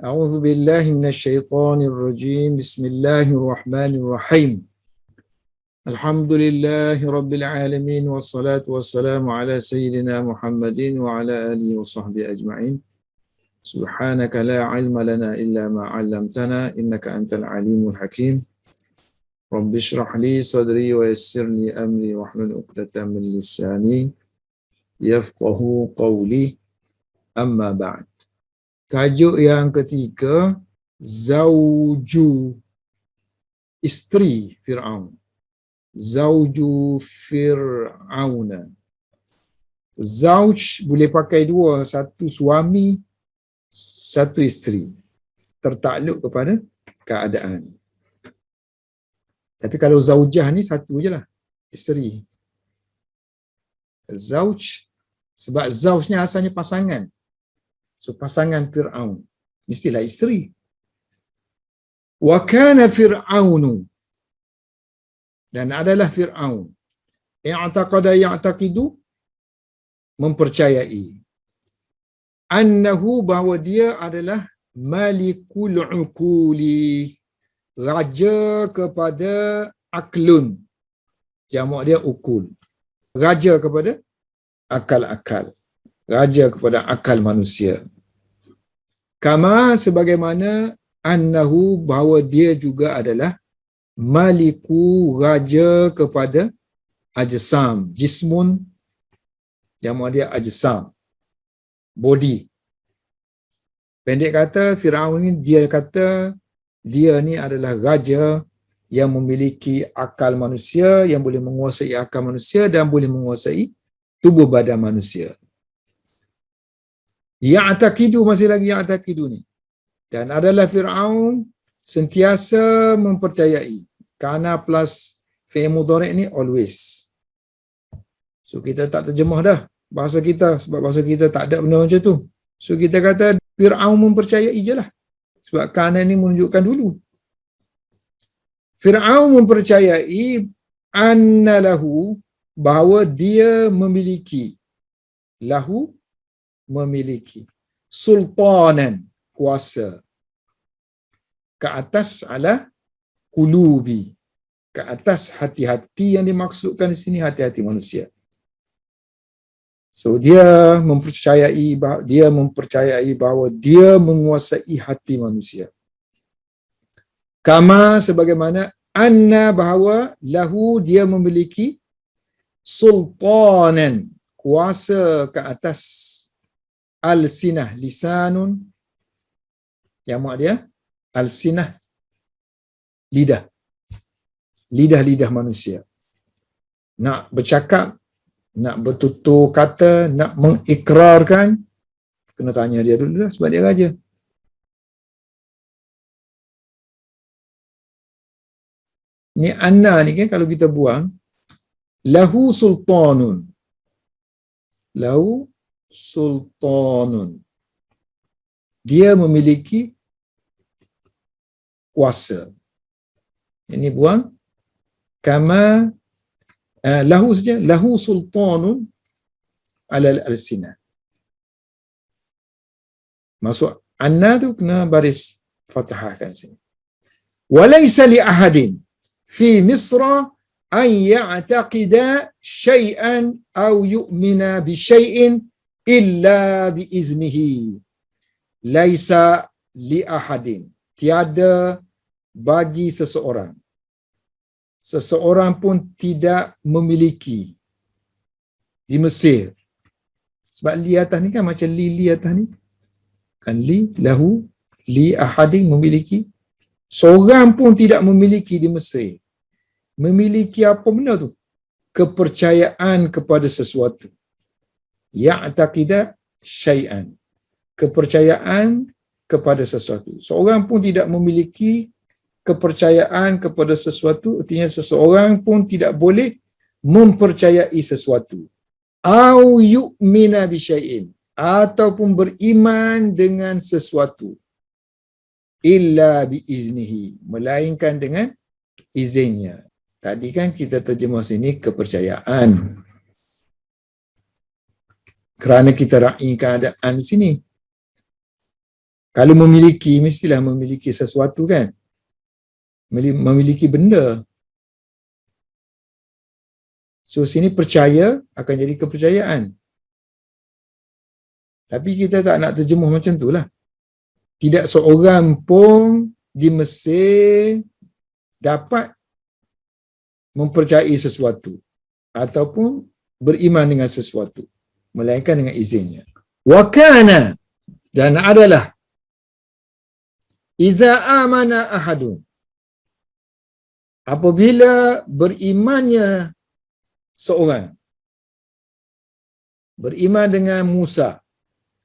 أعوذ بالله من الشيطان الرجيم. بسم الله الرحمن الرحيم. الحمد لله رب العالمين والصلاة والسلام على سيدنا محمد وعلى آله وصحبه أجمعين. سبحانك لا علم لنا إلا ما علمتنا إنك أنت العليم الحكيم. رب اشرح لي صدري ويسر لي أمري واحلل عقدة من لساني يفقه قولي. أما بعد. Tajuk yang ketiga, Zawju, isteri Fir'aun. Zawju Fir'auna. Zawj boleh pakai dua, satu suami, satu isteri. Tertakluk kepada keadaan. Tapi kalau zaujah ni satu je lah, isteri. Zawj, sebab zawj ni asalnya pasangan. So pasangan Fir'aun mestilah isteri. Wa kana Fir'aunu, dan adalah Fir'aun, ya'taqidu, mempercayai, annahu, bahawa dia adalah malikul uquli, raja kepada aklun, jamak dia ukul, raja kepada akal-akal, raja kepada akal manusia. Kama, sebagaimana, annahu, bahawa dia juga adalah maliku, raja kepada ajsam, jismun, jamak dia ajsam, body. Pendek kata, Firaun ni dia kata dia ni adalah raja yang memiliki akal manusia, yang boleh menguasai akal manusia dan boleh menguasai tubuh badan manusia. Ya'taqidu, masih lagi ya'taqidu ni. Dan adalah Fir'aun sentiasa mempercayai. Kana plus fi'il mudhari' ni always. So kita tak terjemah dah bahasa kita, sebab bahasa kita tak ada benda macam tu. So kita kata Fir'aun mempercayai je lah. Sebab kana ni menunjukkan dulu. Fir'aun mempercayai anna lahu, bahawa dia memiliki, lahu, memiliki, sultanan, kuasa, ke atas ala kulubi, ke atas hati-hati. Yang dimaksudkan di sini hati-hati manusia. So dia mempercayai bahawa dia menguasai hati manusia. Kama, sebagaimana, anna, bahawa lahu, dia memiliki sultanan, kuasa ke atas al-sinah, lisanun, jamak dia al-sinah, lidah, lidah-lidah manusia. Nak bercakap, nak bertutur kata, nak mengikrarkan, kena tanya dia dulu lah, sebab dia raja. Ni anna ni kan, kalau kita buang, lahu sultanun, lahu sultanun, dia memiliki kuasa. Ini buang, kama, lahu saja, lahu sultanun ala al-sinah. Masuk anna tu kena baris fathahkan sini. Walaysa li ahadin fi Misra an ya'taqida syai'an aw yu'mina bi syai'in illa bi iznihi. Laisa li ahadin, tiada bagi seseorang. Seseorang pun tidak memiliki di Mesir. Sebab li atas ni kan macam li atas ni. Kan li, lahu, li ahadin, memiliki. Seorang pun tidak memiliki di Mesir. Memiliki apa benda tu? Kepercayaan kepada sesuatu. Ya'taqida syai'an. Kepercayaan kepada sesuatu. Seorang pun tidak memiliki kepercayaan kepada sesuatu, artinya seseorang pun tidak boleh mempercayai sesuatu. Au yu'mina bi syai'in, ataupun beriman dengan sesuatu, illa bi iznihi, melainkan dengan izinnya. Tadi kan kita terjemah sini kepercayaan. Kerana kita raih keadaan di sini. Kalau memiliki, mestilah memiliki sesuatu kan. Memiliki benda. So sini percaya akan jadi kepercayaan. Tapi kita tak nak terjemuh macam tu lah. Tidak seorang pun di Mesir dapat mempercayai sesuatu ataupun beriman dengan sesuatu melainkan dengan izinnya. Wa kana, dan adalah, iza amana ahadun, apabila berimannya seorang, beriman dengan Musa.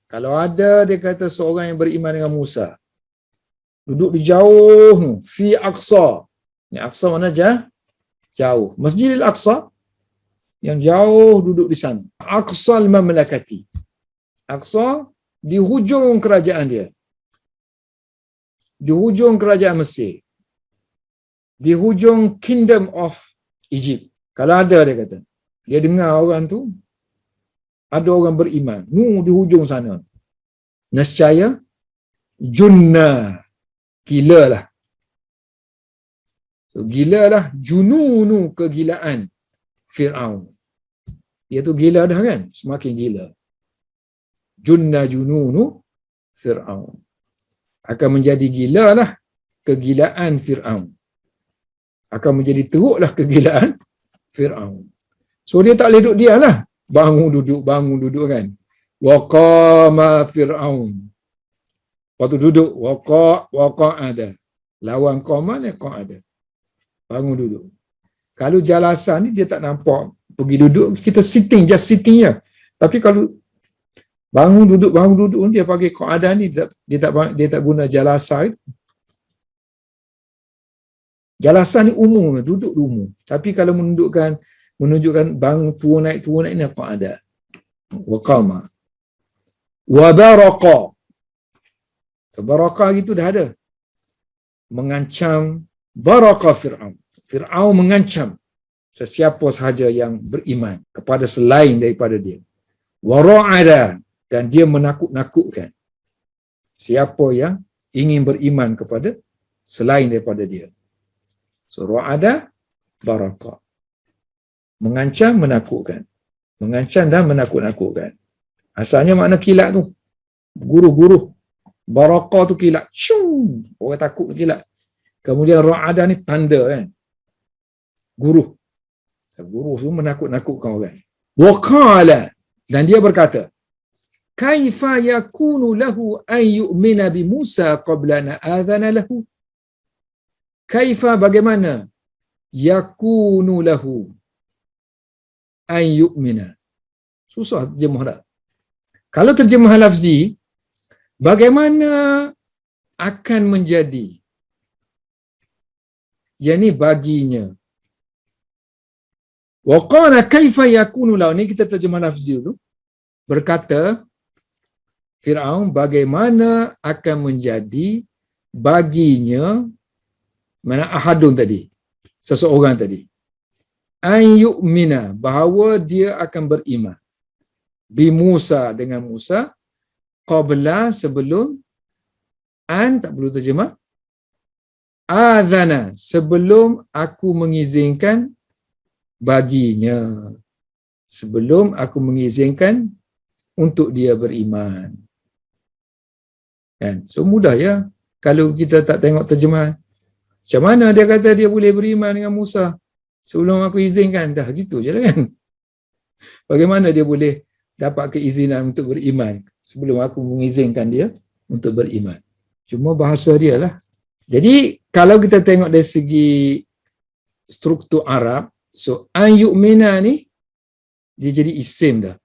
Kalau ada dia kata seorang yang beriman dengan Musa, duduk di jauh, fi Aqsa. Ni Aqsa mana jauh. Masjidil Aqsa yang jauh duduk di sana. Aqsal mamlakati. Aqsa di hujung kerajaan dia. Di hujung kerajaan Mesir. Di hujung kingdom of Egypt. Kalau ada dia kata. Dia dengar orang tu, ada orang beriman. Di hujung sana. Nescaya, junna. Gila lah. So, gila lah. Jununu, kegilaan Fir'aun. Dia tu gila dah kan? Semakin gila. Junna jununu Fir'aun. Akan menjadi gila lah kegilaan Fir'aun. Akan menjadi teruklah kegilaan Fir'aun. So dia tak boleh duduk diam lah. Bangun duduk kan. Waqama Fir'aun. Waktu duduk, waqa'ada. Lawan qama ni qa'ada. Bangun duduk. Kalau jalasa ni dia tak nampak pergi duduk, kita sitting, just sitting je. Tapi kalau bangun duduk dia pakai qa'ada ni, dia tak guna jalasa itu. Jalasa ni umum, duduk umum. Tapi kalau menunjukkan bangun turun naik ni qa'ada. Wa qama. Wa baraqa. So, baraqa gitu dah ada. Mengancam baraqa Fir'aun. Fir'aun mengancam sesiapa sahaja yang beriman kepada selain daripada dia. Wa ra'ada, dan dia menakut-nakutkan siapa yang ingin beriman kepada selain daripada dia. So ra'ada, baraqa. Mengancam, menakutkan. Mengancam dan menakut-nakutkan. Asalnya makna kilat tu. Guru-guru. Baraqa tu kilat. Orang takut kilat. Kemudian ra'ada ni tanda kan. Guru. Guru tu menakut-nakutkan orang. Wa qala, dan dia berkata, kaifa yakunu lahu an yu'mina bi Musa qabla an a'adhana lahu? Kaifa, bagaimana? Yakunu lahu an yu'mina. Susah terjemah tak? Kalau terjemah lafzi, bagaimana akan menjadi? Yang ni baginya. Wa qala kaifa yakunu lahu, ni kita terjemah lafzi dulu. Berkata Fir'aun, bagaimana akan menjadi baginya, mana ahadun tadi, seseorang tadi, an yu'mina, bahawa dia akan beriman, bi Musa, dengan Musa, qabla, sebelum, an tak perlu terjemah, adzana, sebelum aku mengizinkan baginya, sebelum aku mengizinkan untuk dia beriman. Kan? So mudah ya kalau kita tak tengok terjemahan. Macam mana dia kata dia boleh beriman dengan Musa sebelum aku izinkan? Dah gitu je lah kan. Bagaimana dia boleh dapat keizinan untuk beriman sebelum aku mengizinkan dia untuk beriman? Cuma bahasa dia lah. Jadi kalau kita tengok dari segi struktur Arab, so an yu'mina ni dia jadi isim dah.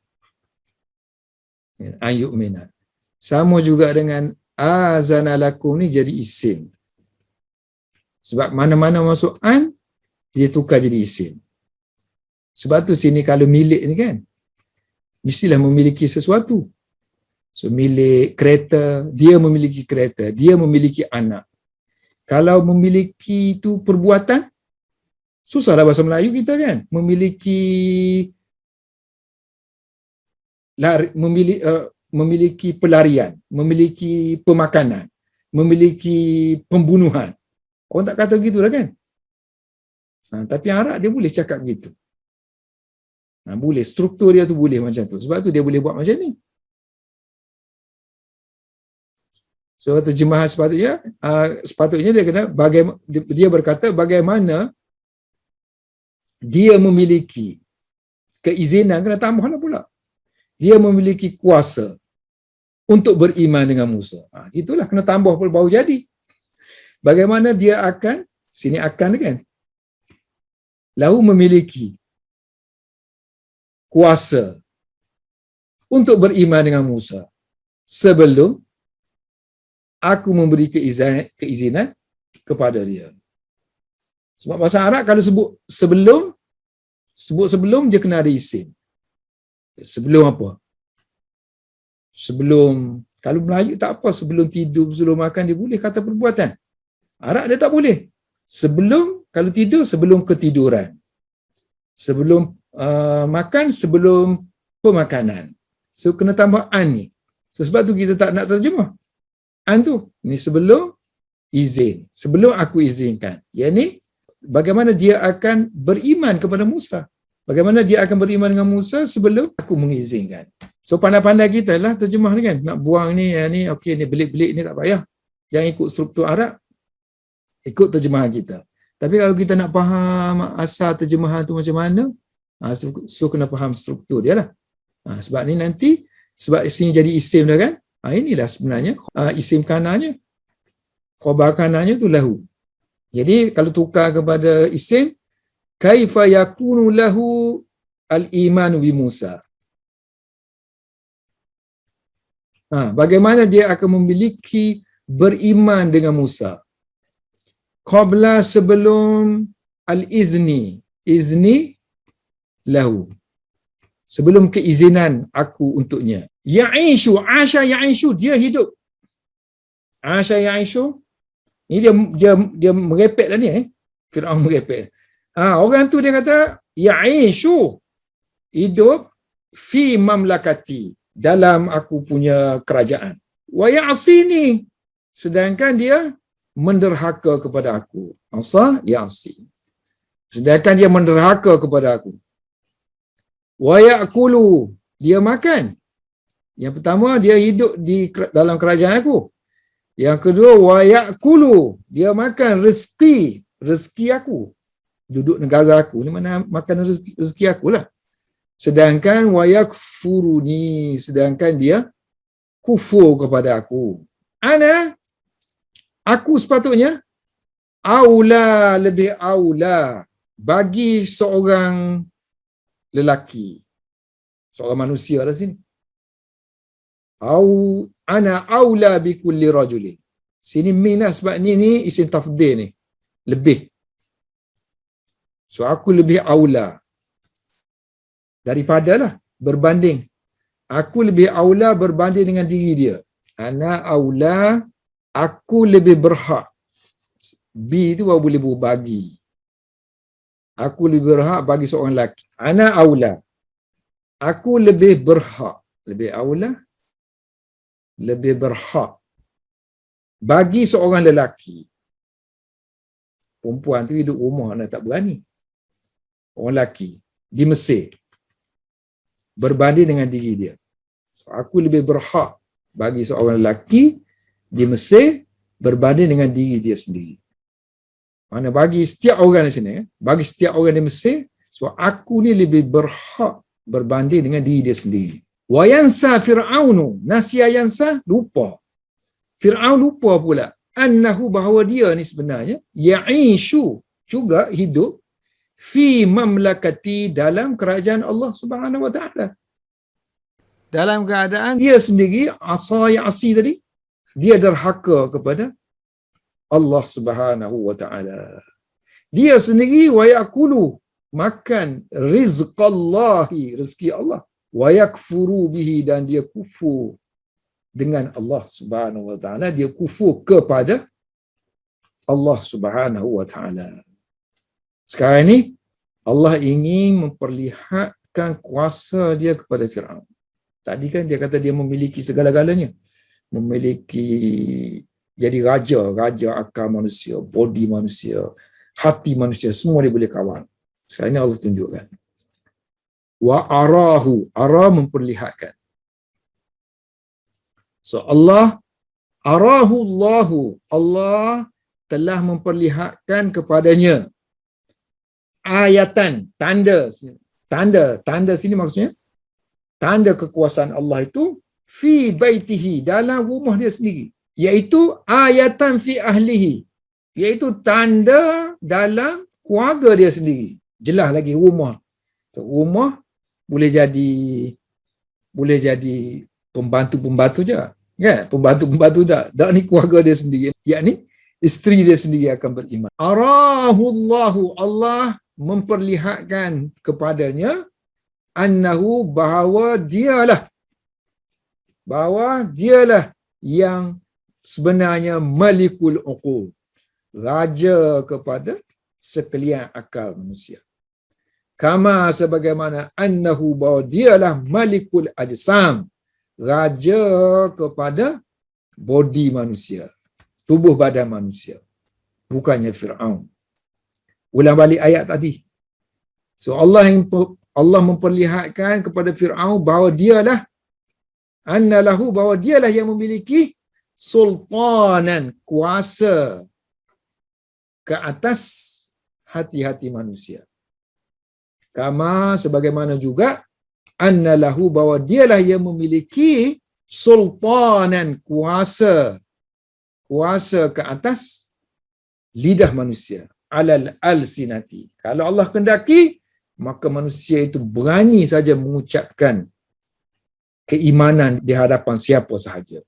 An yu'mina. Sama juga dengan azana lakum ni jadi isim. Sebab mana-mana masuk an, dia tukar jadi isim. Sebab tu sini kalau milik ni kan, mestilah memiliki sesuatu. So milik kereta, dia memiliki kereta, dia memiliki anak. Kalau memiliki itu perbuatan, susahlah bahasa Melayu kita kan. memiliki pelarian, memiliki pemakanan, memiliki pembunuhan. Orang tak kata gitulah kan? Tapi Arab dia boleh cakap gitu. Boleh, struktur dia tu boleh macam tu. Sebab tu dia boleh buat macam ni. So terjemahan sepatutnya dia kena dia berkata bagaimana dia memiliki keizinan, kena tambahlah pula. Dia memiliki kuasa untuk beriman dengan Musa. Itulah kena tambah pula baru jadi. Bagaimana dia akan, sini akan kan? Lalu memiliki kuasa untuk beriman dengan Musa sebelum aku memberi keizinan kepada dia. Sebab bahasa Arab kalau sebut sebelum dia kena ada isim. Sebelum apa? Sebelum, kalau Melayu tak apa, sebelum tidur, sebelum makan dia boleh kata perbuatan. Arab dia tak boleh. Sebelum, kalau tidur, sebelum ketiduran. Sebelum makan, sebelum pemakanan. So kena tambah an ni. So sebab tu kita tak nak terjemah. An tu, ni sebelum izin. Sebelum aku izinkan. Yang ni, bagaimana dia akan beriman kepada Musa. Bagaimana dia akan beriman dengan Musa sebelum aku mengizinkan. So pandai-pandai kita lah terjemah ni kan. Nak buang ni, ni okey ni belik-belik ni tak payah. Jangan ikut struktur Arab. Ikut terjemahan kita. Tapi kalau kita nak faham asal terjemahan tu macam mana, so kena faham struktur dia lah. Sebab ni nanti, sebab sini jadi isim dah kan. Inilah sebenarnya isim kanannya. Khabar kanannya tu lahu. Jadi kalau tukar kepada isim, kaifa yakunu lahu al-iman bi Musa. Bagaimana dia akan memiliki beriman dengan Musa? Qabla sebelum al-izni. Izni lahu. Sebelum keizinan aku untuknya. Ya'ishu, Asha ya'ishu, dia hidup. Asha ya'ishu. Ini dia merepek dah ni Firaun merepek. Orang tu dia kata ya'ishu, hidup fi mamlakati, dalam aku punya kerajaan. Wa ya'sini, sedangkan dia menderhaka kepada aku. Asa ya'si. Sedangkan dia menderhaka kepada aku. Wa ya'kulu, dia makan. Yang pertama, dia hidup di dalam kerajaan aku. Yang kedua, wa ya'kulu, dia makan rezeki aku. Duduk negara aku ni mana makan rezeki aku lah. Sedangkan wa yakfuruni, sedangkan dia kufur kepada aku. Aku sepatutnya aula, lebih aula bagi seorang lelaki, seorang manusia lah sini. Ana aula bi kulli rajulin. Sini min lah, sebab ni isim tafdhil ni. Lebih. So aku lebih aula. Daripada lah, berbanding. Aku lebih aula berbanding dengan diri dia. Ana aula, aku lebih berhak. Bi tu baru boleh berbagi. Aku lebih berhak bagi seorang lelaki. Ana aula. Aku lebih berhak. Lebih aula, lebih berhak bagi seorang lelaki. Perempuan tu hidup rumah, anak tak berani. Orang lelaki di Mesir berbanding dengan diri dia. So, aku lebih berhak bagi seorang lelaki di Mesir berbanding dengan diri dia sendiri. Mana bagi setiap orang di sini, bagi setiap orang di Mesir, so aku ni lebih berhak berbanding dengan diri dia sendiri. Wa yansa Fir'aunu, nasiya yansa, lupa. Fir'aun lupa pula annahu, bahawa dia ni sebenarnya ya'ishu, juga hidup fi mamlakati, dalam kerajaan Allah Subhanahu wa taala. Dalam keadaan dia sendiri ya'si tadi, dia derhaka kepada Allah Subhanahu wa taala. Dia sendiri wa ya'kulu, makan rizqallahi, rezeki Allah, wa yakfuru bihi, dan dia kufur dengan Allah Subhanahu wa taala, dia kufur kepada Allah Subhanahu wa taala. Sekarang ni Allah ingin memperlihatkan kuasa dia kepada Firaun. Tadi kan dia kata dia memiliki segala-galanya. Memiliki, jadi raja akal manusia, body manusia, hati manusia, semua dia boleh kawal. Sekarang ini Allah tunjukkan. Wa arahu, ara memperlihatkan. So Allah, arahu Allahu, Allah telah memperlihatkan kepadanya ayatan, tanda sini maksudnya tanda kekuasaan Allah itu fi baitihi, dalam rumah dia sendiri, iaitu ayatan fi ahlihi, iaitu tanda dalam keluarga dia sendiri. Jelas lagi rumah boleh jadi pembantu je, kan? Pembantu tak ni keluarga dia sendiri, yakni isteri dia sendiri akan beriman. Arahullahu, Allah memperlihatkan kepadanya annahu, bahawa dialah yang sebenarnya malikul uqul, raja kepada sekalian akal manusia. Kama, sebagaimana annahu, bahawa dialah malikul ajsam, raja kepada body manusia, tubuh badan manusia, bukannya Fir'aun. Ulang balik ayat tadi. So Allah memperlihatkan kepada Fir'aun bahawa dialah annalahu, bahawa dialah yang memiliki sultanan, kuasa ke atas hati-hati manusia. Kama, sebagaimana juga annalahu, bahawa dialah yang memiliki sultanan, kuasa ke atas lidah manusia, alal alsinati. Kalau Allah kendaki, maka manusia itu berani saja mengucapkan keimanan di hadapan siapa sahaja,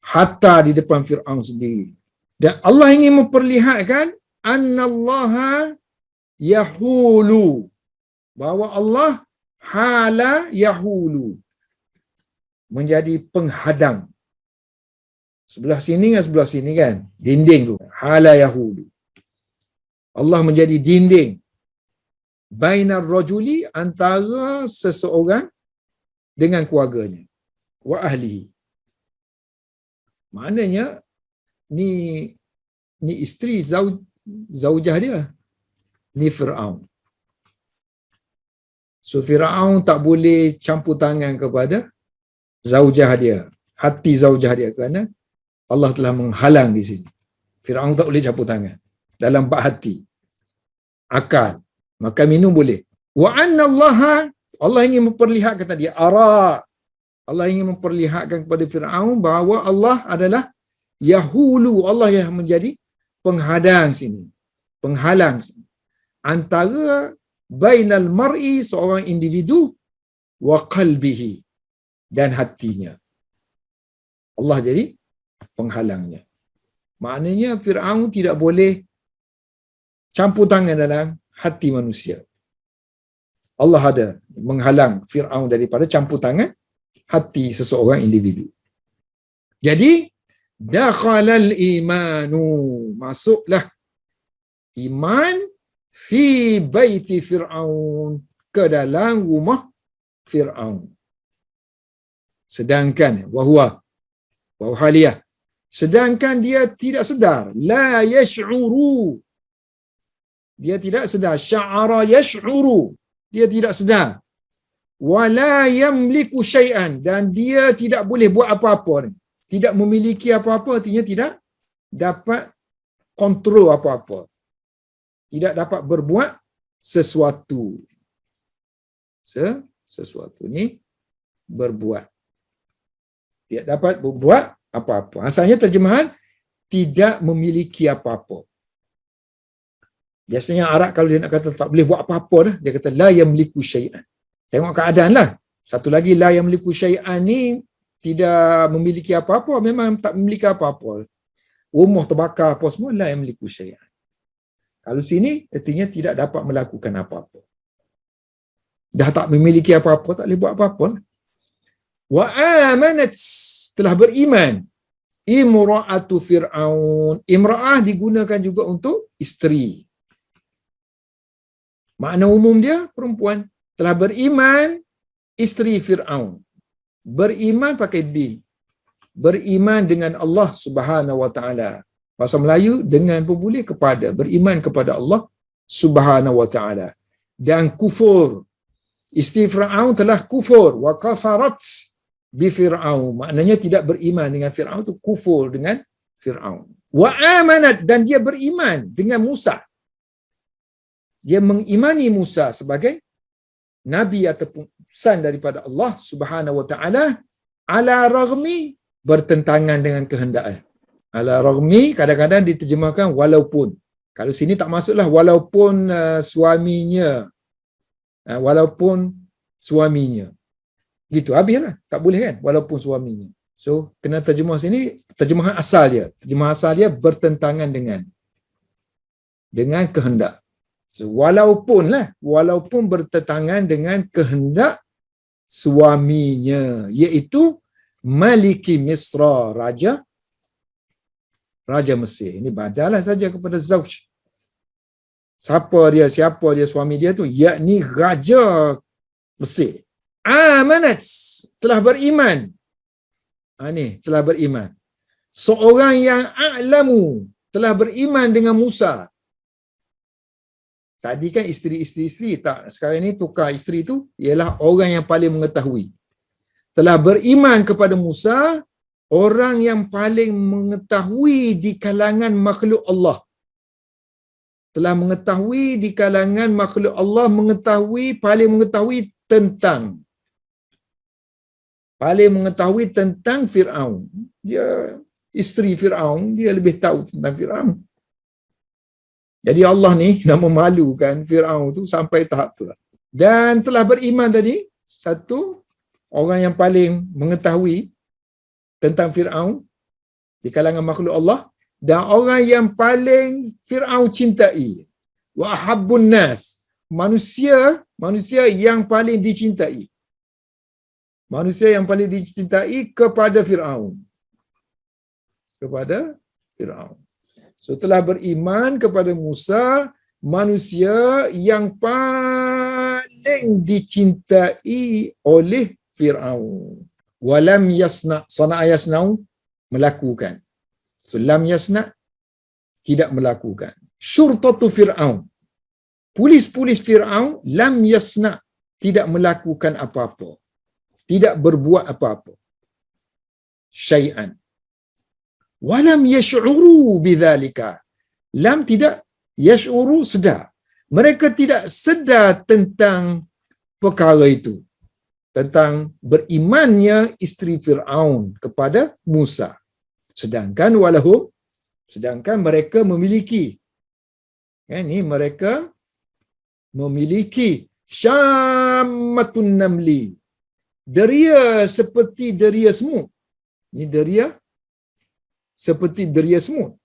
hatta di depan Fir'aun sendiri. Dan Allah ingin memperlihatkan annallaha yahulu, bahawa Allah hala yahulu, menjadi penghadang. Sebelah sini dengan sebelah sini kan, dinding tu, hala yahulu. Allah menjadi dinding bainar rajuli, antara seseorang dengan keluarganya, wa ahlihi. Maknanya ni isteri zaujah dia, ni Fir'aun. So Fir'aun tak boleh campur tangan kepada zaujah dia, hati zaujah dia, kerana Allah telah menghalang di sini. Fir'aun tak boleh campur tangan dalam bab hati, akal. Makan minum boleh. Wa anna Allah ingin memperlihatkan tadi, Allah ingin memperlihatkan kepada Fir'aun bahawa Allah adalah yahulu, Allah yang menjadi penghadang sini, penghalang sini, antara bainal mar'i, seorang individu, wa qalbihi, dan hatinya. Allah jadi penghalangnya. Maknanya Fir'aun tidak boleh campur tangan dalam hati manusia. Allah ada menghalang Fir'aun daripada campur tangan hati seseorang individu. Jadi dakhalal imanu, masuklah iman fi baiti Fir'aun, ke dalam rumah Fir'aun. Sedangkan wahuwa haliyah, sedangkan dia tidak sedar, la yash'uru, dia tidak sedar, sya'ara yash'uru, dia tidak sedar, wala yamliku syai'an, dan dia tidak boleh buat apa-apa ni. Tidak memiliki apa-apa artinya tidak dapat kontrol apa-apa, tidak dapat berbuat sesuatu. Sesuatu ni berbuat, tidak dapat berbuat apa-apa. Asalnya terjemahan tidak memiliki apa-apa. Biasanya Arab kalau dia nak kata tak boleh buat apa-apa dah, dia kata la yamliku syai'an. Tengok keadaan lah. Satu lagi, la yamliku syai'an ni tidak memiliki apa-apa, memang tak memiliki apa-apa. Rumah terbakar apa semua, la yamliku syai'an. Kalau sini artinya tidak dapat melakukan apa-apa. Dah tak memiliki apa-apa, tak boleh buat apa-apa. Wa amanat, telah beriman. Imra'atu Fir'aun. Imra'ah digunakan juga untuk isteri. Makna umum dia perempuan. Telah beriman isteri Fir'aun. Beriman pakai bin. Beriman dengan Allah Subhanahu wa taala. Bahasa Melayu dengan pun boleh kepada, beriman kepada Allah Subhanahu wa taala. Dan kufur. Isteri Firaun telah kufur, wa kafarat bi Firaun. Maknanya tidak beriman dengan Firaun, itu kufur dengan Firaun. Wa amanat, dan dia beriman dengan Musa. Dia mengimani Musa sebagai nabi ataupun utusan daripada Allah Subhanahu wa taala, ala raghmi, bertentangan dengan kehendaknya. Ala raghmi kadang-kadang diterjemahkan walaupun. Kalau sini tak masuklah walaupun suaminya. Walaupun suaminya. Gitu, habislah. Tak boleh kan? Walaupun suaminya. So, kena terjemah sini, terjemahan asal dia. Terjemahan asal dia bertentangan dengan kehendak. So, walaupun bertentangan dengan kehendak suaminya, iaitu Maliki Misra, Raja Mesir. Ini badalah saja kepada Zawj. Siapa dia suami dia tu? Yakni Raja Mesir. Amanat, telah beriman. Ni, telah beriman. Seorang yang a'lamu, telah beriman dengan Musa. Tadi kan isteri, tak. Sekarang ni tukar isteri tu, ialah orang yang paling mengetahui. Telah beriman kepada Musa, orang yang paling mengetahui di kalangan makhluk Allah. Telah mengetahui di kalangan makhluk Allah, paling mengetahui tentang Firaun. Dia isteri Firaun, dia lebih tahu tentang Firaun. Jadi Allah ni nak memalukan Firaun tu sampai tahap tu lah. Dan telah beriman tadi, satu, orang yang paling mengetahui tentang Firaun di kalangan makhluk Allah, dan orang yang paling Firaun cintai. Wa habbun nas, manusia yang paling dicintai. Manusia yang paling dicintai kepada Firaun. So, telah beriman kepada Musa, manusia yang paling dicintai oleh Firaun. Walam yasna, sana'a yasna'u, melakukan. So, lam yasna, tidak melakukan. Syurtatu Firaun, polis Firaun, lam yasna, tidak melakukan apa-apa. Tidak berbuat apa-apa. Syai'an. Walam yash'uru bidzalika. Lam tidak, yash'uru sedar. Mereka tidak sedar tentang perkara itu. Tentang berimannya isteri Firaun kepada Musa. Sedangkan mereka memiliki. Ini mereka memiliki syammatun namli. Deria seperti deria semut. Ini deria seperti deria semut.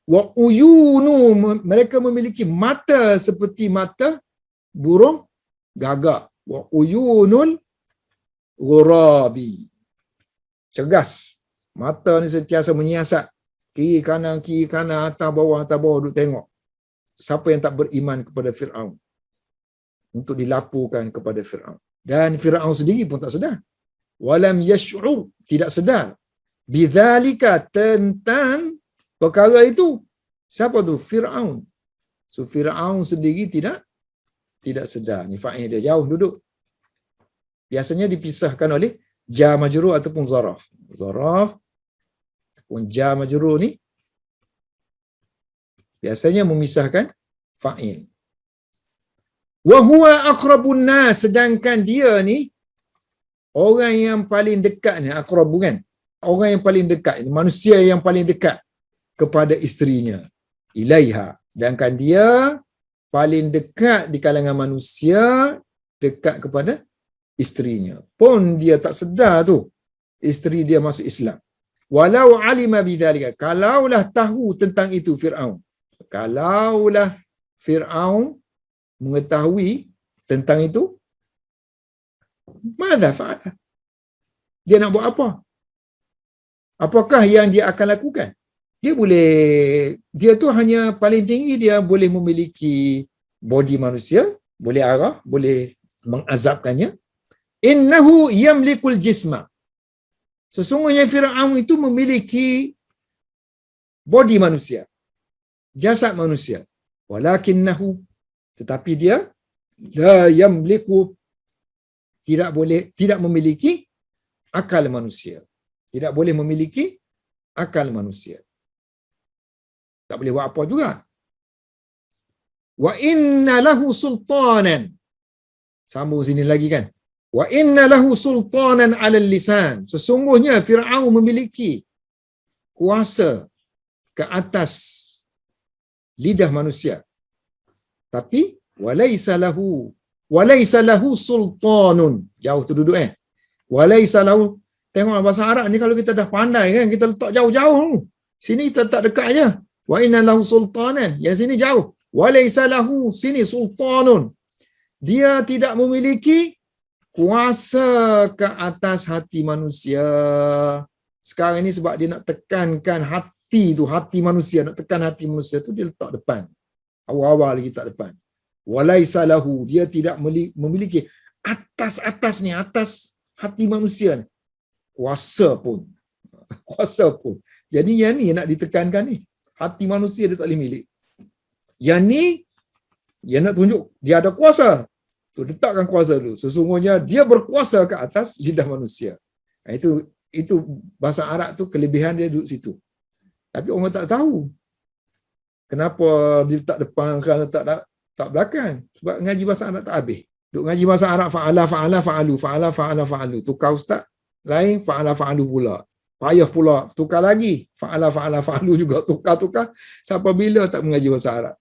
Wa uyunu, mereka memiliki mata seperti mata burung gagak. Wa uyunul ghurabi. Cergas. Mata ni sentiasa menyiasat. Kiri kanan, atas bawah duduk tengok. Siapa yang tak beriman kepada Firaun? Untuk dilaporkan kepada Firaun. Dan Firaun sendiri pun tak sedar. Walam yash'ur, tidak sedar. Bidzalika, tentang perkara itu. Siapa tu? Firaun. So Firaun sendiri tidak sedar. Ni fa'il dia jauh duduk. Biasanya dipisahkan oleh jar majrur ataupun zaraf. Zaraf ataupun jar majrur ni biasanya memisahkan fa'il. Wa huwa aqrabun nas, sedangkan dia ni orang yang paling dekat ni, aqrab kan? Orang yang paling dekat, manusia yang paling dekat kepada isterinya. Ilaiha, sedangkan dia paling dekat di kalangan manusia dekat kepada isterinya. Pun dia tak sedar tu isteri dia masuk Islam. Walau alima bidzalika, kalaulah tahu tentang itu Firaun. Kalaulah Firaun mengetahui tentang itu, madza fa'ala? Dia nak buat apa? Apakah yang dia akan lakukan? Dia tu hanya paling tinggi dia boleh memiliki body manusia, boleh arah, boleh mengazabkannya. Innahu yamlikul jisma. Sesungguhnya Firaun itu memiliki body manusia, jasad manusia. Walakinnahu, tetapi dia la yamliku, tidak memiliki akal manusia. Tidak boleh memiliki akal manusia. Tak boleh buat apa juga. Wa inna lahu sultanan. Sambung sini lagi kan. Wa inna lahu sultanan 'alal lisan. Sesungguhnya Firaun memiliki kuasa ke atas lidah manusia. Tapi walaysa lahu sultanun. Jauh tu duduk Walaysa lahu. Tengok bahasa Arab ni kalau kita dah pandai kan, kita letak jauh-jauh. Sini kita letak dekat aja. Wa inna lahu sultanan. Yang sini jauh. Walaysa lahu, sini sultanun. Dia tidak memiliki kuasa ke atas hati manusia. Sekarang ni sebab dia nak tekankan hati tu, hati manusia, nak tekan hati manusia tu, dia letak depan. Awal-awal lagi letak depan. Walaysa lahu, dia tidak memiliki atas ni, atas hati manusia ni. Kuasa pun. Kuasa pun. Jadi yang ni nak ditekankan ni. Hati manusia dia tak boleh milik. Yang ni, dia nak tunjuk dia ada kuasa. Tu letakkan kuasa dulu. Sesungguhnya dia berkuasa ke atas lidah manusia. Itu bahasa Arab tu kelebihan dia duduk situ. Tapi orang tak tahu. Kenapa dia letak depan, kenapa tak belakang. Sebab ngaji bahasa Arab tak habis. Duk ngaji bahasa Arab fa'ala fa'alu. Tukar ustaz, lain fa'ala fa'alu pula. Payah pula, tukar lagi. Fa'ala fa'alu juga. Tukar. Sampai bila tak mengaji bahasa Arab?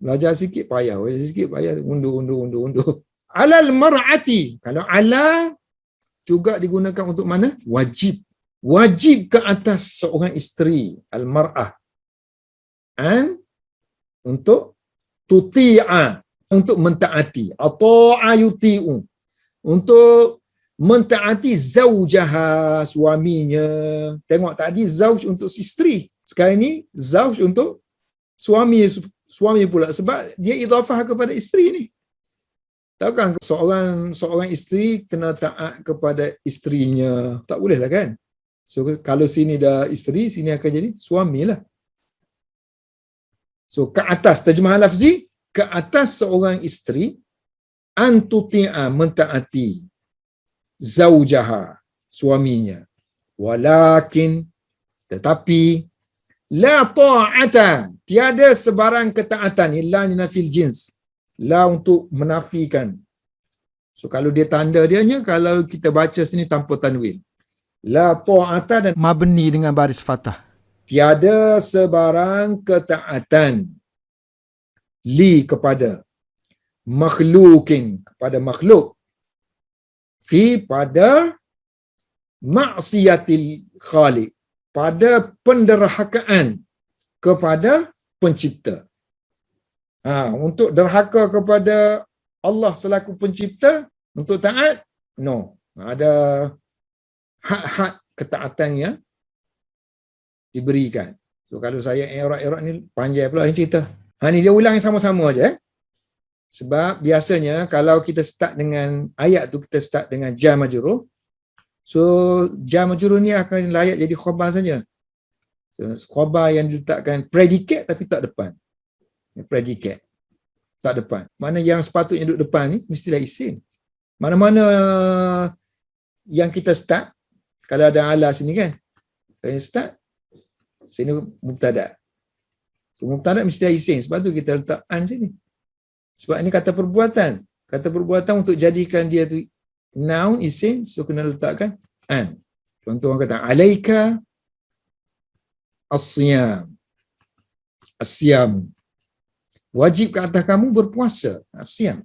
Belajar sikit payah. Belajar sikit payah. Undur. Alal mar'ati. Kalau ala juga digunakan untuk mana? Wajib. Wajib ke atas seorang isteri. Al-mar'ah. And untuk tuti'a. Untuk mentaati. Ata'a yuti'u. Untuk mentaati zaujaha, suaminya. Tengok tadi zauj untuk isteri. Sekarang ni zauj untuk suami pula. Sebab dia idhafah kepada isteri ni. Tahu kan seorang isteri kena taat kepada isterinya. Tak boleh lah kan? So kalau sini dah isteri, sini akan jadi suamilah. So ke atas, terjemahan lafzi, ke atas seorang isteri, antuti'a, mentaati zaujaha, suaminya. Walakin, tetapi, la ta'ata, tiada sebarang ketaatan, illa ninafil jins. La untuk menafikan. So kalau dia tanda dianya, kalau kita baca sini tanpa tanwin. La ta'ata dan mabni dengan baris fathah. Tiada sebarang ketaatan li kepada makhlukin, kepada makhluk, fi pada maksiatil khaliq, pada penderhakaan kepada pencipta. Untuk derhaka kepada Allah selaku pencipta, untuk taat, no. Ada hak-hak ketaatan yang diberikan. So kalau saya erat-erat ni panjang pula cerita. Ni dia ulang sama-sama aja. Sebab biasanya kalau kita start dengan ayat tu, kita start dengan jar majrur. So jar majrur ni akan layak jadi khabar saja. So, khabar yang diletakkan predikat tapi tak depan. Predikat tak depan. Mana yang sepatutnya duduk depan ni mestilah isim. Mana-mana yang kita start, kalau ada ala sini kan, kita start sini mubtada. So, mubtada mestilah isim. Sebab tu kita letak an sini. Sebab ini kata perbuatan. Kata perbuatan untuk jadikan dia tu noun, isim, so kena letakkan an. Contoh orang kata, alaika as-siyam. As-siyam. Wajib ke atas kamu berpuasa. As-siyam.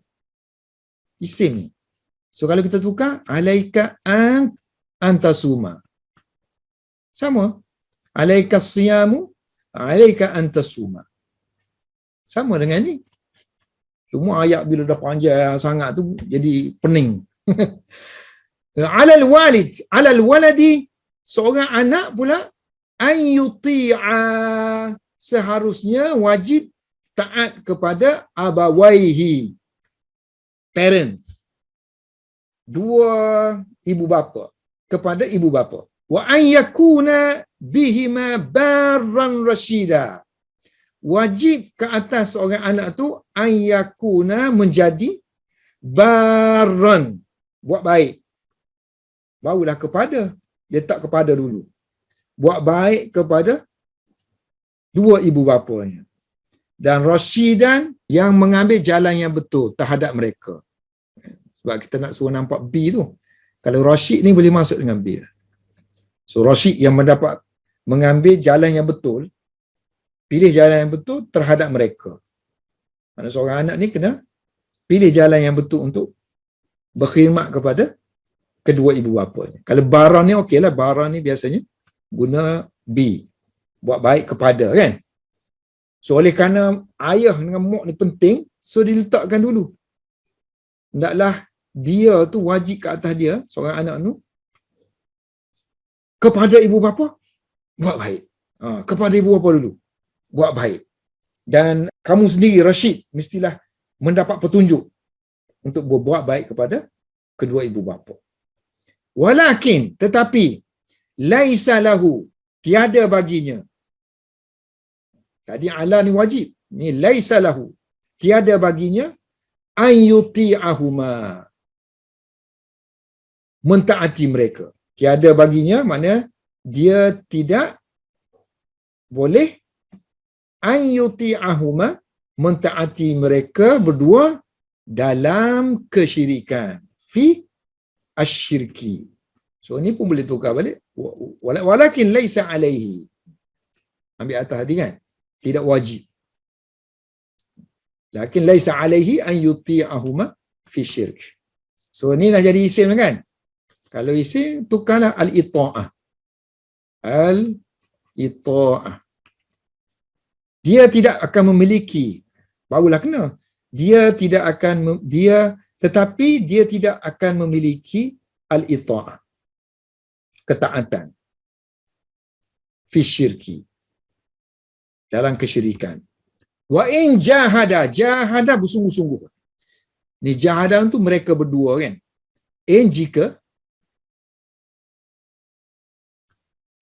Isim ni. So kalau kita tukar, alaika antasuma. Sama. Alaika as-siyamu, alaika antasuma. Sama dengan ni. Cuma ayat bila dah panjang sangat tu jadi pening. Alal waladi, seorang anak pula, ayyuti'a, seharusnya wajib taat kepada abawaihi, parents, dua ibu bapa, kepada ibu bapa. Wa an yakuna bihima barran rasyida. Wajib ke atas seorang anak tu an yakuna menjadi barran, buat baik. Barulah kepada, dia tak kepada dulu. Buat baik kepada dua ibu bapanya. Dan rasyidan, yang mengambil jalan yang betul terhadap mereka. Sebab kita nak suruh nampak B tu. Kalau rasyid ni boleh masuk dengan B. So rasyid yang mendapat mengambil jalan yang betul, pilih jalan yang betul terhadap mereka. Mana seorang anak ni kena pilih jalan yang betul untuk berkhidmat kepada kedua ibu bapanya. Kalau bara ni okeylah, bara ni biasanya guna B. Buat baik kepada, kan? So oleh kerana ayah dengan mak ni penting, so diletakkan dulu. Hendaklah dia tu wajib ke atas dia, seorang anak tu, kepada ibu bapa, buat baik. Kepada ibu bapa dulu, buat baik. Dan kamu sendiri, Rashid, mestilah mendapat petunjuk untuk berbuat baik kepada kedua ibu bapa. Walakin, tetapi, laisa lahu, tiada baginya. Tadi ala ni wajib. Ni laisa lahu, tiada baginya an yuti'ahuma, mentaati mereka. Tiada baginya maknanya dia tidak boleh an yuti'ahuma, mentaati mereka berdua dalam kesyirikan, fi asyirki. So ni pun boleh tukar balik, walakin laisa alaihi, ambil atas tadi kan, tidak wajib. Lakin laisa alaihi an yuti'ahuma fi syirk. So ni dah jadi isim kan. Kalau isim, tukarlah al-ita'ah. Al-ita'ah. Dia tidak akan memiliki, barulah kena. Dia tidak akan, tetapi dia tidak akan memiliki al-ita'ah, ketaatan. Fi syirki, dalam kesyirikan. Wa in jahada bersungguh-sungguh. Ni jahada tu mereka berdua kan. In jika,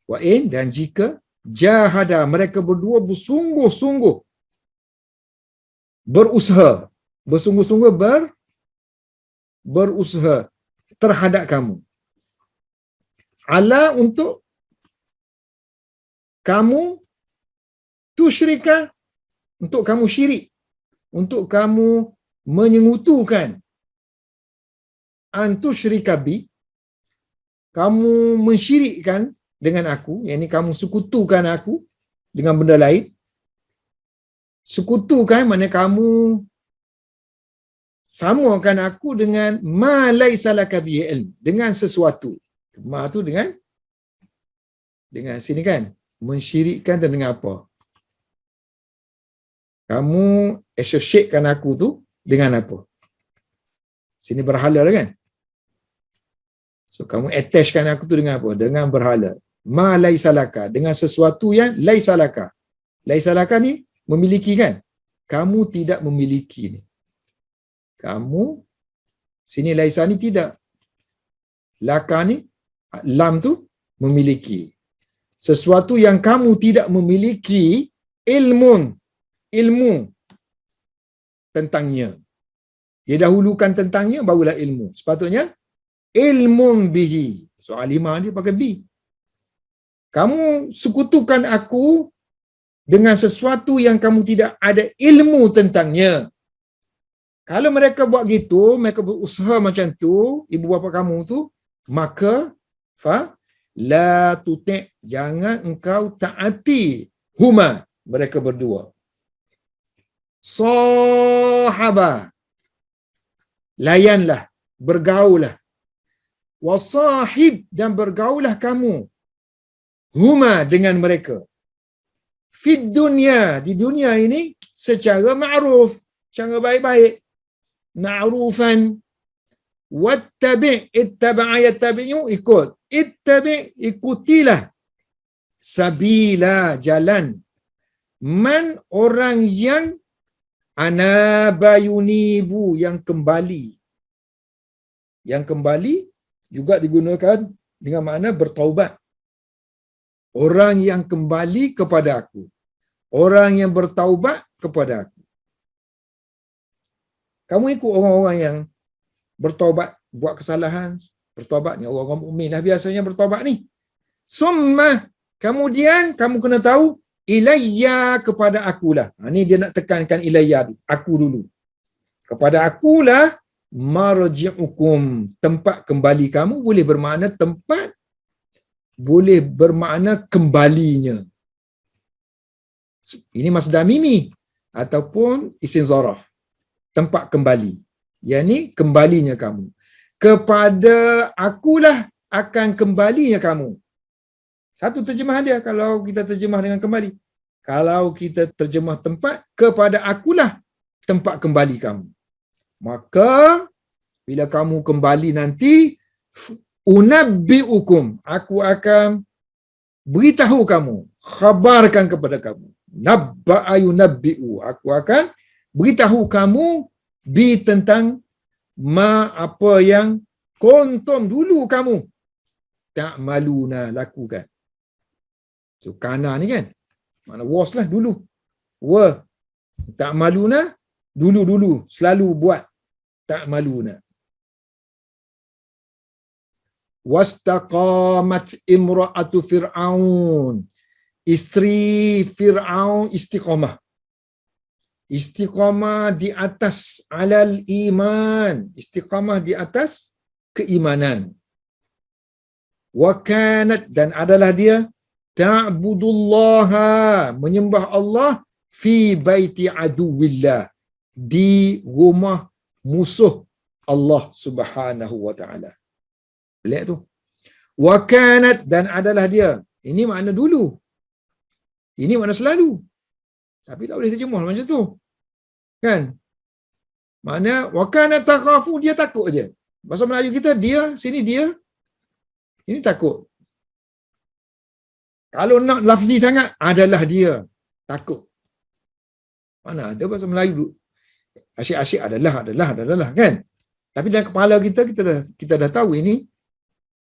wa in dan jika, jahada mereka berdua bersungguh-sungguh, berusaha, bersungguh-sungguh berusaha terhadap kamu. Ala untuk kamu tusyrika, untuk kamu syirik, untuk kamu menyengutukan, antusyrika bi, kamu mensyirikkan dengan aku, yakni kamu sekutukan aku dengan benda lain. Sekutukan maknanya kamu samakan aku dengan ma laisa laka bihi ilm, dengan sesuatu. Ma tu dengan sini kan, mensyirikkan dengan apa? Kamu associatekan aku tu dengan apa? Sini berhala lah kan? So kamu attachkan aku tu dengan apa? Dengan berhala. Ma laisa laka, dengan sesuatu yang laisa laka. Laisa laka ni memiliki kan? Kamu tidak memiliki ni. Kamu, sini laisa ni tidak. Laka ni, lam tu memiliki. Sesuatu yang kamu tidak memiliki ilmu tentangnya. Dia dahulukan tentangnya, barulah ilmu. Sepatutnya, ilmun bihi. Soal 5 dia pakai bi. Kamu sekutukan aku dengan sesuatu yang kamu tidak ada ilmu tentangnya. Kalau mereka buat gitu, mereka berusaha macam tu, ibu bapa kamu tu, maka la tuti', jangan engkau taati huma, mereka berdua. Sahaba, layanlah, bergaullah. Wasahib, dan bergaulah kamu, huma, dengan mereka. Fid dunya, di dunia ini, secara ma'ruf, cara baik-baik. Ma'rufan. Wattabi', ittaba'a yattabi'u, ikut. Ittabi', ikutilah. Sabila, jalan. Man, orang yang anaba yunibu, yang kembali. Yang kembali juga digunakan dengan makna bertaubat. orang yang kembali kepada aku, orang yang bertaubat kepada aku. Kamu ikut orang-orang yang bertaubat, buat kesalahan, bertaubat ni orang-orang mukmin lah biasanya bertaubat ni. Summa, kemudian kamu kena tahu ilayya, kepada akulah. Ni dia nak tekankan ilayya, aku dulu. Kepada akulah marji'ukum, tempat kembali kamu. Boleh bermakna tempat, boleh bermakna kembalinya. Ini masdar mimi ataupun isim zaraf, tempat kembali. Yang ni kembalinya kamu. Kepada akulah akan kembalinya kamu. Satu terjemahan dia kalau kita terjemah dengan kembali. Kalau kita terjemah tempat, kepada akulah tempat kembali kamu. Maka bila kamu kembali nanti, unabbi'ukum, aku akan beritahu kamu, khabarkan kepada kamu. Nabba'a yunabbi'u, aku akan beritahu kamu bi, tentang ma, apa yang kuntum, dulu kamu ta'maluna, lakukan. So kana ni kan mana was lah, dulu. Wa ta'maluna, dulu-dulu selalu buat. Ta'maluna. Wastaqamat imra'atu Fir'aun, isteri Fir'aun istiqamah. Istiqamah di atas alal iman, istiqamah di atas keimanan. Wa kanat, dan adalah dia, ta'budullaha, menyembah Allah, fi baiti aduwillah, di rumah musuh Allah Subhanahu wa taala. Lihat tu. Wa kanat, dan adalah dia. Ini makna dulu. Ini makna selalu. Tapi tak boleh terjemah macam tu. Kan? Makna wa kanat takhafu, dia takut aje. Bahasa Melayu kita dia, sini dia. Ini takut. Kalau nak lafzi sangat, adalah dia takut. Mana ada bahasa Melayu asyik-asyik adalah kan? Tapi dalam kepala kita dah tahu ini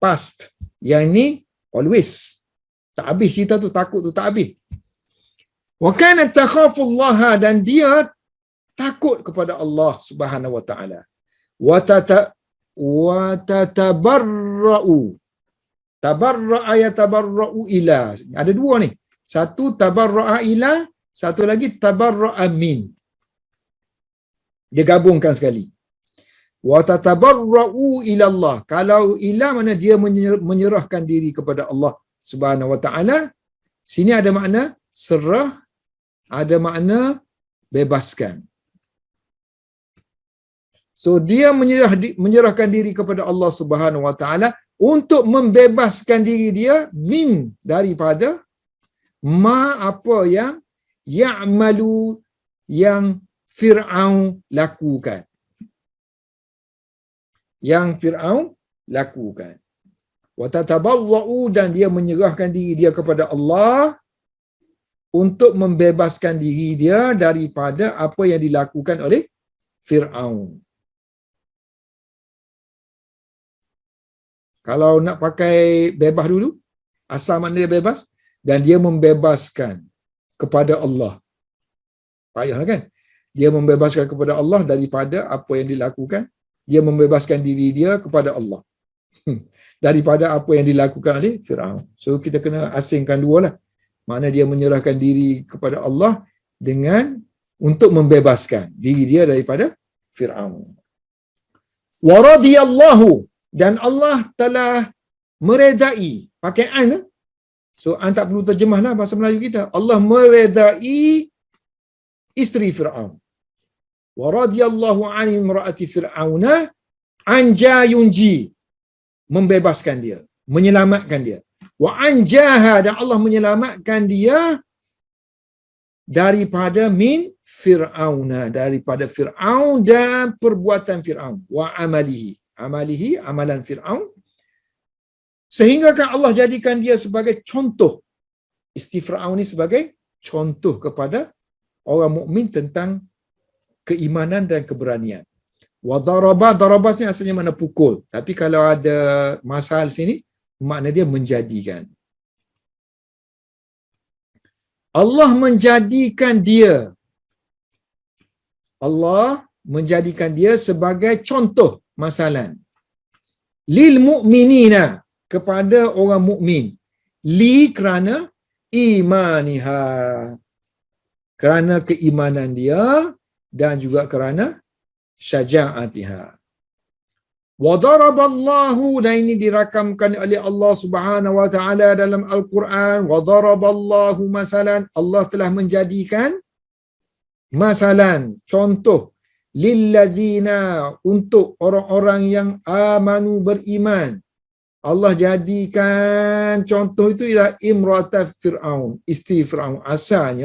past. Yang ini always. Tak habis cerita tu, takut tu tak habis. Wa kanat takhafullaha, dan dia takut kepada Allah Subhanahu wa taala. Wa tatabarra'u. Tabarra'a yatabarra'u ila. Ada dua ni. Satu tabarra'a ila, satu lagi tabarra'a min. Dia gabungkan sekali. Wa tatabarra'u ila Allah. Kalau ila mana dia menyerahkan diri kepada Allah Subhanahu wa taala. Sini ada makna serah, ada makna bebaskan. So dia menyerahkan diri kepada Allah Subhanahu wa taala untuk membebaskan diri dia min, daripada ma, apa yang ya'malu, yang Fir'aun lakukan. Yang Fir'aun lakukan. Wa tatabarra'u, dan dia menyerahkan diri dia kepada Allah untuk membebaskan diri dia daripada apa yang dilakukan oleh Fir'aun. Kalau nak pakai bebas dulu, asal makna dia bebas, dan dia membebaskan kepada Allah. Payahlah kan? Dia membebaskan kepada Allah daripada apa yang dilakukan. Dia membebaskan diri dia kepada Allah. Daripada apa yang dilakukan oleh Fir'aun. So kita kena asingkan dua lah. Makna dia menyerahkan diri kepada Allah dengan untuk membebaskan diri dia daripada Fir'aun. Wa radiyallahu, dan Allah telah meredai. Pakai an lah. So an tak perlu terjemah lah bahasa Melayu kita. Allah meredai isteri Fir'aun. Wa radiyallahu an imra'ati Fir'auna anja yunji, membebaskan dia, menyelamatkan dia. Wa anjaha, dan Allah menyelamatkan dia daripada min Fir'auna, daripada Fir'aun dan perbuatan Fir'aun. Wa amalihi, amalan Fir'aun. Sehingga kan Allah jadikan dia sebagai contoh. Isteri Fir'aun ni sebagai contoh kepada orang mukmin tentang keimanan dan keberanian. Wa darabas ni asalnya makna pukul. Tapi kalau ada masal sini, makna dia menjadikan. Allah menjadikan dia sebagai contoh masalan lil mu'minina, kepada orang mukmin, li kerana imaniha, kerana keimanan dia, dan juga kerana syaja'atiha. Wa daraballahu, dan ini dirakamkan oleh Allah Subhanahu wa taala dalam Al-Quran. Wa daraballahu masalan, Allah telah menjadikan masalan, contoh, lilladzina, untuk orang-orang yang amanu, beriman. Allah jadikan contoh itu ialah imra'at Fir'aun, isteri Fir'aun. Asal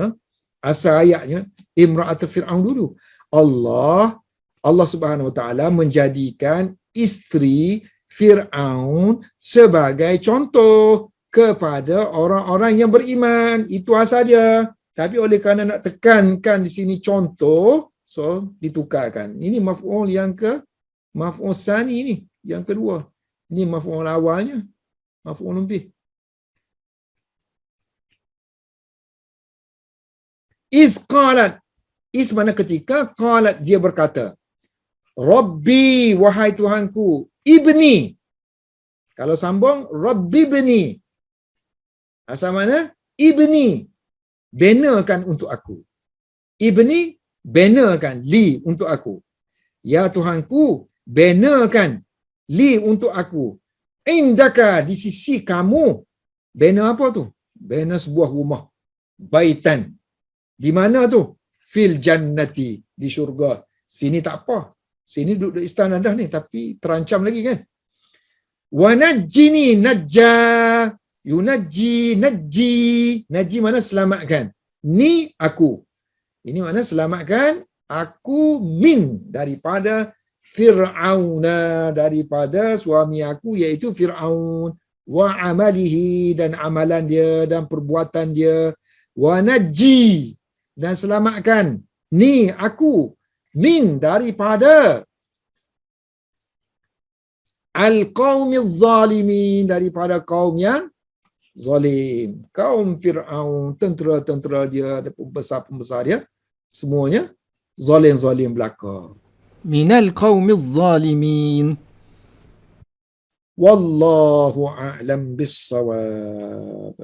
ayatnya imra'at Fir'aun dulu. Allah Subhanahu wa taala menjadikan isteri Fir'aun sebagai contoh kepada orang-orang yang beriman. Itu asal dia. Tapi oleh kerana nak tekankan di sini contoh, so ditukarkan. Ini maf'ul yang maf'ul sani ni, yang kedua. Ini maf'ul awalnya, maf'ul bih. Iz qalat, iz mana ketika, qalat dia berkata, Rabbi, wahai Tuhanku, ibni. Kalau sambung, Rabbi ibni. Asal mana? Ibni. Benakan untuk aku. Ibni, benakan li untuk aku. Ya Tuhanku, benakan li untuk aku. Indaka, di sisi kamu. Bena apa tu? Bena sebuah rumah. Baitan. Di mana tu? Fil jannati, di syurga. Sini tak apa. Sini duduk istana dah ni, tapi terancam lagi kan. Wa najjini najja, yunajji najji. Najji mana selamatkan. Ni aku. Ini mana selamatkan aku min, daripada Fir'auna, daripada suami aku iaitu Fir'aun, wa amalihi, dan amalan dia dan perbuatan dia, wa najji, dan selamatkan ni aku min, daripada al-qaumiz zalimin, daripada kaum yang zalim. Kaum Fir'aun, tentera-tentera dia, pembesar-pembesar dia, semuanya zalim-zalim belaka. Minal qaumiz zalimin. Wallahu a'lam bis-shawab.